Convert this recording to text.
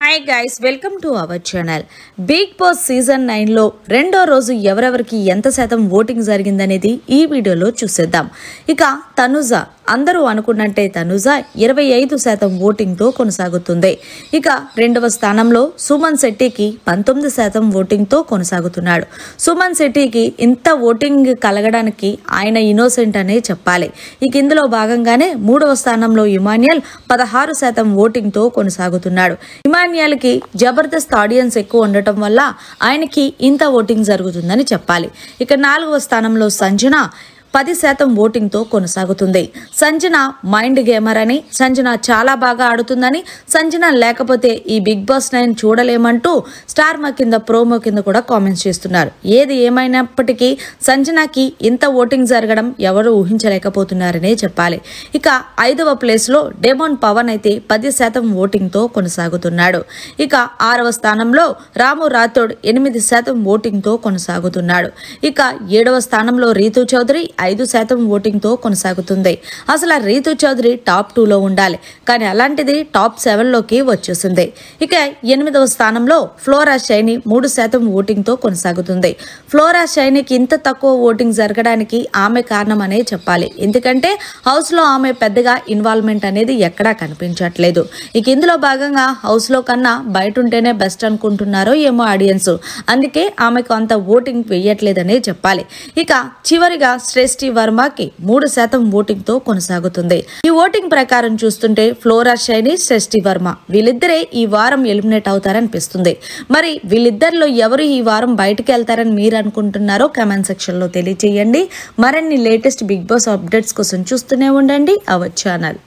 Hi guys, welcome to our channel. Bigg Boss season 9 లో రెండో రోజు ఎవరెవరికి ఎంత శాతం ఓటింగ్ జరిగిందనేది ఈ వీడియోలో చూసేద్దాం. ఇక తనుజ, అందరూ అనుకున్నట్టే తనుజ 25% ఓటింగ్తో కొనసాగుతుంది. ఇక రెండవ స్థానంలో సుమన్ శెట్టికి 19% ఓటింగ్తో కొనసాగుతున్నాడు. సుమన్ శెట్టికి ఇంత ఓటింగ్ కలగడానికి ఆయన ఇన్నోసెంట్ అనే చెప్పాలి. ఇక ఇందులో భాగంగానే మూడవ స్థానంలో ఇమాన్యుయల్ 16% ఓటింగ్తో కొనసాగుతున్నాడు. ఇమాన్యుయల్కి జబర్దస్త్ ఆడియన్స్ ఎక్కువ ఉండటం వల్ల ఆయనకి ఇంత ఓటింగ్ జరుగుతుందని చెప్పాలి. ఇక నాలుగవ స్థానంలో సంజన 10% ఓటింగ్తో కొనసాగుతుంది. సంజన మైండ్ గేమర్ అని, సంజన చాలా బాగా ఆడుతుందని, సంజన లేకపోతే ఈ బిగ్ బాస్ 9 చూడలేమంటూ స్టార్ మా కింద ప్రోమో కింద కూడా కామెంట్స్ చేస్తున్నారు. ఏది ఏమైనప్పటికీ సంజనకి ఇంత ఓటింగ్ జరగడం ఎవరు ఊహించలేకపోతున్నారనే చెప్పాలి. ఇక 5వ ప్లేస్లో డెమోన్ పవన్ అయితే 10% ఓటింగ్తో కొనసాగుతున్నాడు. ఇక 6వ స్థానంలో రాము రాథోడ్ 8% ఓటింగ్తో కొనసాగుతున్నాడు. ఇక 7వ స్థానంలో రీతూ చౌదరి 5% ఓటింగ్తో కొనసాగుతుంది. అసలు రీతూ చౌదరి టాప్ 2లో ఉండాలి, కానీ అలాంటిది టాప్ 7లోకి వచ్చేసింది. ఇక 8వ స్థానంలో ఫ్లోరా షైనీ 3% ఓటింగ్తో కొనసాగుతుంది. ఫ్లోరా షైనీకి ఇంత తక్కువ ఓటింగ్ జరగడానికి ఆమె కారణం అనే చెప్పాలి. ఎందుకంటే హౌస్లో ఆమె పెద్దగా ఇన్వాల్వ్మెంట్ అనేది ఎక్కడా కనిపించట్లేదు. ఇక ఇందులో భాగంగా హౌస్లో కన్నా బయట ఉంటేనే బెస్ట్ అనుకుంటున్నారో ఏమో ఆడియన్స్, అందుకే ఆమెకు అంత ఓటింగ్ వేయట్లేదనే చెప్పాలి. ఇక చివరిగా శ్రేష్ఠి వర్మకి 3% ఓటింగ్ తో కొనసాగుతుంది. ఈ ఓటింగ్ ప్రకారం చూస్తుంటే ఫ్లోరా షైనీ, శ్రేష్ఠి వర్మ వీళ్ళిద్దరే ఈ వారం ఎలిమినేట్ అవుతారనిపిస్తుంది. మరి వీళ్ళిద్దరిలో ఎవరు ఈ వారం బయటకు వెళ్తారని మీరు అనుకుంటున్నారో కామెంట్ సెక్షన్ లో తెలియజేయండి. మరిన్ని లేటెస్ట్ బిగ్ బాస్ అప్డేట్స్ కోసం చూస్తూనే ఉండండి అవర్ ఛానల్.